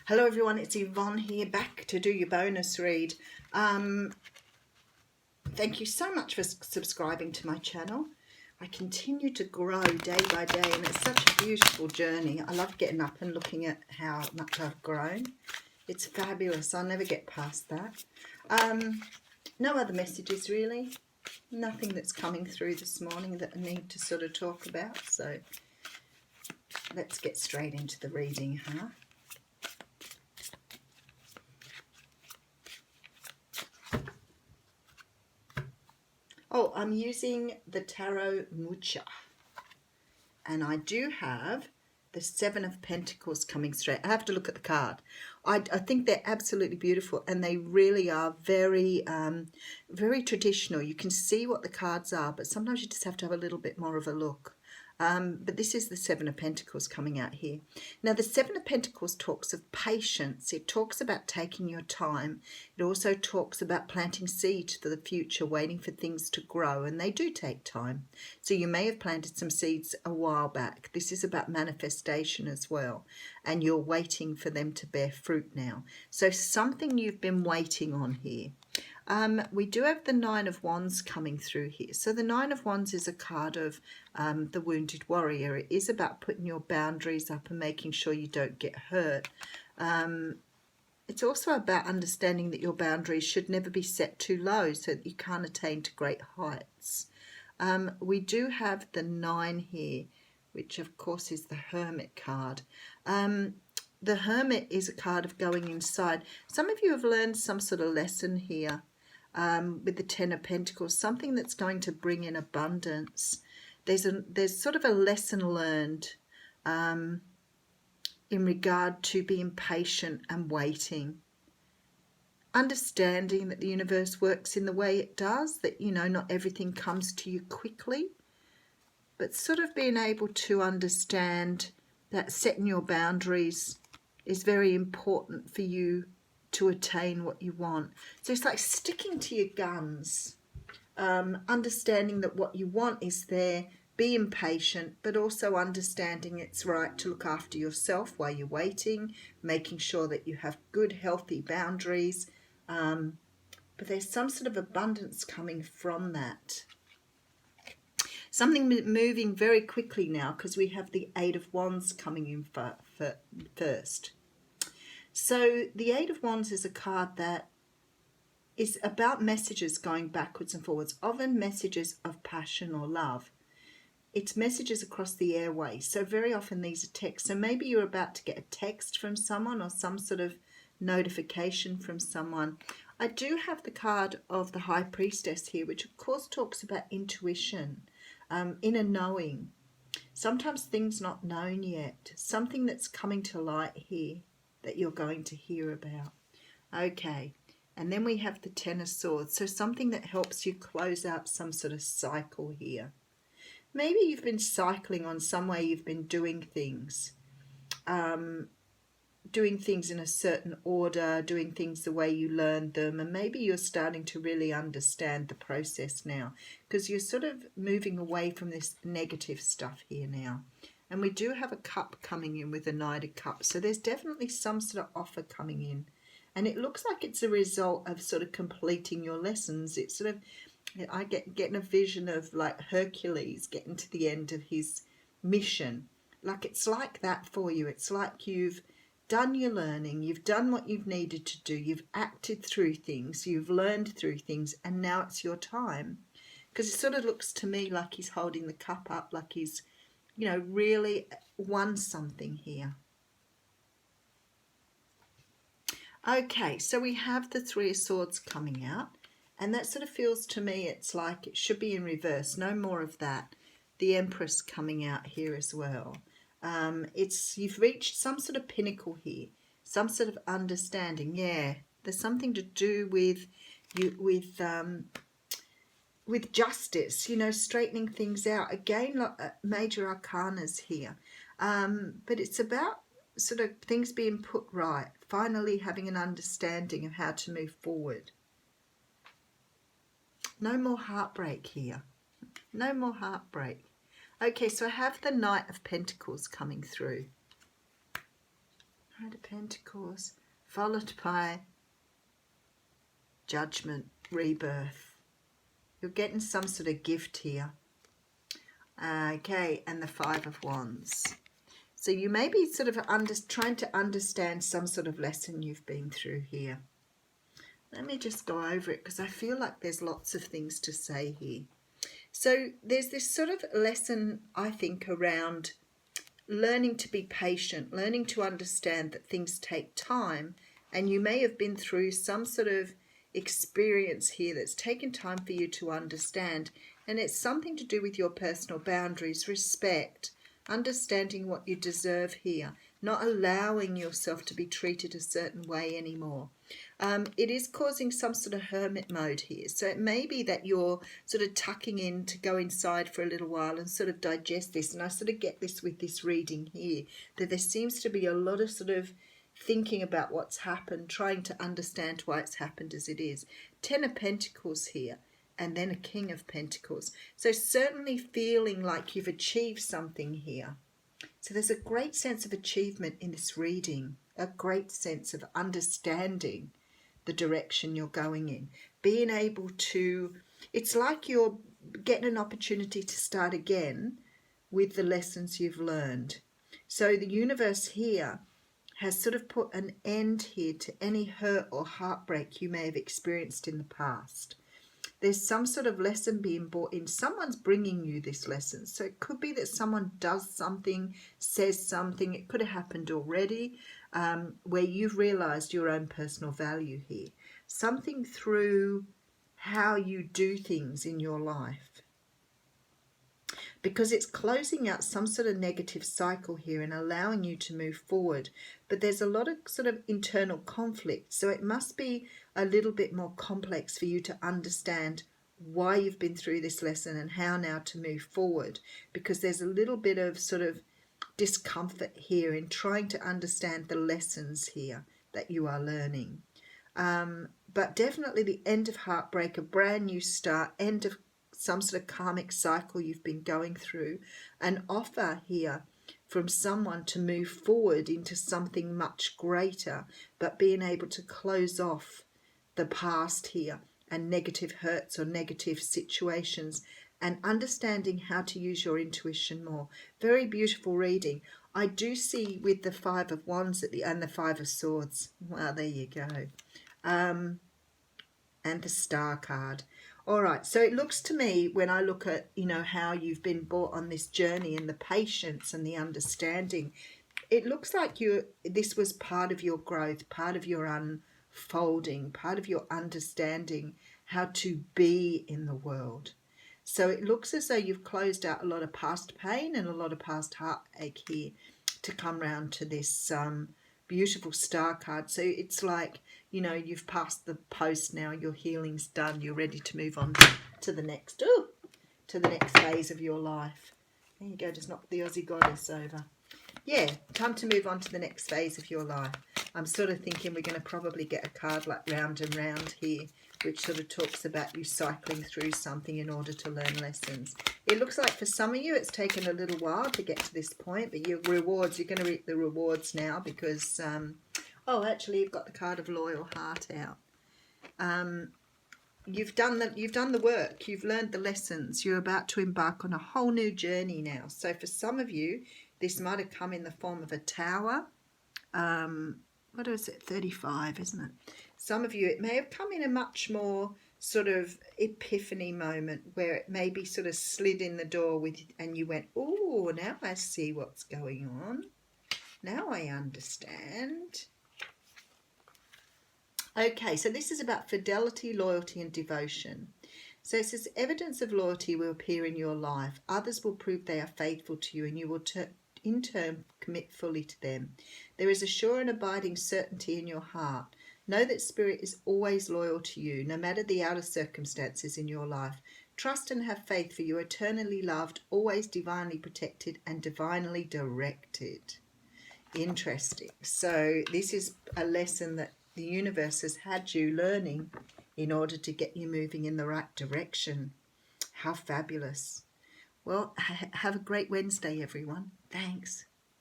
Hello everyone, it's Yvonne here, back to do your bonus read. Thank you so much for subscribing to my channel. I continue to grow day by day and it's such a beautiful journey. I love getting up and looking at how much I've grown. It's fabulous. I'll never get past that. No other messages really. Nothing that's coming through this morning that I need to sort of talk about. So let's get straight into the reading, huh? Oh, I'm using the Tarot Mucha. And I do have the Seven of Pentacles coming straight. I have to look at the card. I think they're absolutely beautiful and they really are very, very traditional. You can see what the cards are, but sometimes you just have to have a little bit more of a look. But this is the Seven of Pentacles coming out here. Now, the Seven of Pentacles talks of patience. It talks about taking your time. It also talks about planting seeds for the future, waiting for things to grow, and they do take time. So you may have planted some seeds a while back. This is about manifestation as well, and you're waiting for them to bear fruit now. So something you've been waiting on here. We do have the Nine of Wands coming through here. So the Nine of Wands is a card of the wounded warrior. It is about putting your boundaries up and making sure you don't get hurt. It's also about understanding that your boundaries should never be set too low so that you can't attain to great heights. We do have the Nine here, which of course is the Hermit card. The Hermit is a card of going inside. Some of you have learned some sort of lesson here. With the Ten of Pentacles, something that's going to bring in abundance. There's sort of a lesson learned in regard to being patient and waiting. Understanding that the universe works in the way it does, that, you know, not everything comes to you quickly, but sort of being able to understand that setting your boundaries is very important for you to attain what you want. So it's like sticking to your guns, understanding that what you want is there, being patient, but also understanding it's right to look after yourself while you're waiting, making sure that you have good, healthy boundaries. But there's some sort of abundance coming from that. Something moving very quickly now because we have the Eight of Wands coming in first. So the Eight of Wands is a card that is about messages going backwards and forwards, often messages of passion or love. It's messages across the airways. So very often these are texts. So maybe you're about to get a text from someone or some sort of notification from someone. I do have the card of the High Priestess here, which of course talks about intuition, inner knowing. Sometimes things not known yet, something that's coming to light here that you're going to hear about. Okay, and then we have the Ten of Swords, so something that helps you close out some sort of cycle here. Maybe you've been cycling on some way you've been doing things in a certain order, doing things the way you learned them, and maybe you're starting to really understand the process now because you're sort of moving away from this negative stuff here now. And we do have a cup coming in with a Knight of Cups. So there's definitely some sort of offer coming in. And it looks like it's a result of sort of completing your lessons. It's sort of, I getting a vision of like Hercules getting to the end of his mission. Like it's like that for you. It's like you've done your learning. You've done what you've needed to do. You've acted through things. You've learned through things. And now it's your time. Because it sort of looks to me like he's holding the cup up, like he's, you know, really won something here. Okay, so we have the Three of Swords coming out, and that sort of feels to me it's like it should be in reverse. No more of that. The Empress coming out here as well. You've reached some sort of pinnacle here, some sort of understanding. Yeah, there's something to do with you with justice, you know, straightening things out. Again, major arcanas here. But it's about sort of things being put right, finally having an understanding of how to move forward. No more heartbreak here. No more heartbreak. Okay, so I have the Knight of Pentacles coming through. Knight of Pentacles, followed by Judgment, rebirth. You're getting some sort of gift here. Okay, and the Five of Wands. So you may be sort of trying to understand some sort of lesson you've been through here. Let me just go over it because I feel like there's lots of things to say here. So there's this sort of lesson, I think, around learning to be patient, learning to understand that things take time, and you may have been through some sort of experience here that's taken time for you to understand, and it's something to do with your personal boundaries, respect, understanding what you deserve here, not allowing yourself to be treated a certain way anymore. It is causing some sort of hermit mode here. So it may be that you're sort of tucking in to go inside for a little while and sort of digest this. And I sort of get this with this reading here, that there seems to be a lot of sort of thinking about what's happened, trying to understand why it's happened as it is. 10 of Pentacles here, and then a King of Pentacles. So certainly feeling like you've achieved something here. So there's a great sense of achievement in this reading, a great sense of understanding the direction you're going in, being able to, it's like you're getting an opportunity to start again with the lessons you've learned. So the universe here has sort of put an end here to any hurt or heartbreak you may have experienced in the past. There's some sort of lesson being brought in. Someone's bringing you this lesson. So it could be that someone does something, says something. It could have happened already, where you've realized your own personal value here. Something through how you do things in your life. Because it's closing out some sort of negative cycle here and allowing you to move forward. But there's a lot of sort of internal conflict. So it must be a little bit more complex for you to understand why you've been through this lesson and how now to move forward. Because there's a little bit of sort of discomfort here in trying to understand the lessons here that you are learning. But definitely the end of heartbreak, a brand new start, end of some sort of karmic cycle you've been going through, an offer here from someone to move forward into something much greater, but being able to close off the past here and negative hurts or negative situations and understanding how to use your intuition more. Very beautiful reading. I do see with the Five of Wands at the and the Five of Swords. Well, there you go. And the Star card. All right, so it looks to me when I look at, you know, how you've been brought on this journey and the patience and the understanding, it looks like this was part of your growth, part of your unfolding, part of your understanding how to be in the world. So it looks as though you've closed out a lot of past pain and a lot of past heartache here to come round to this beautiful Star card. So it's like, you know, you've passed the post now, your healing's done, you're ready to move on to the next phase of your life. There you go, just knock the Aussie Goddess over. Yeah, time to move on to the next phase of your life. I'm sort of thinking we're going to probably get a card like Round and Round here, which sort of talks about you cycling through something in order to learn lessons. It looks like for some of you it's taken a little while to get to this point, but your rewards, you're going to reap the rewards now because, oh, actually you've got the card of Loyal Heart out. You've done the work, you've learned the lessons, you're about to embark on a whole new journey now. So for some of you, this might have come in the form of a tower. What is it? 35, isn't it? Some of you, it may have come in a much more sort of epiphany moment where it maybe sort of slid in the door with, and you went, oh, now I see what's going on. Now I understand. Okay, so this is about fidelity, loyalty, and devotion. So it says, evidence of loyalty will appear in your life. Others will prove they are faithful to you, and you will in turn commit fully to them. There is a sure and abiding certainty in your heart. Know that Spirit is always loyal to you, no matter the outer circumstances in your life. Trust and have faith, for you are eternally loved, always divinely protected, and divinely directed. Interesting. So this is a lesson that the universe has had you learning in order to get you moving in the right direction. How fabulous. Well, have a great Wednesday, everyone. Thanks.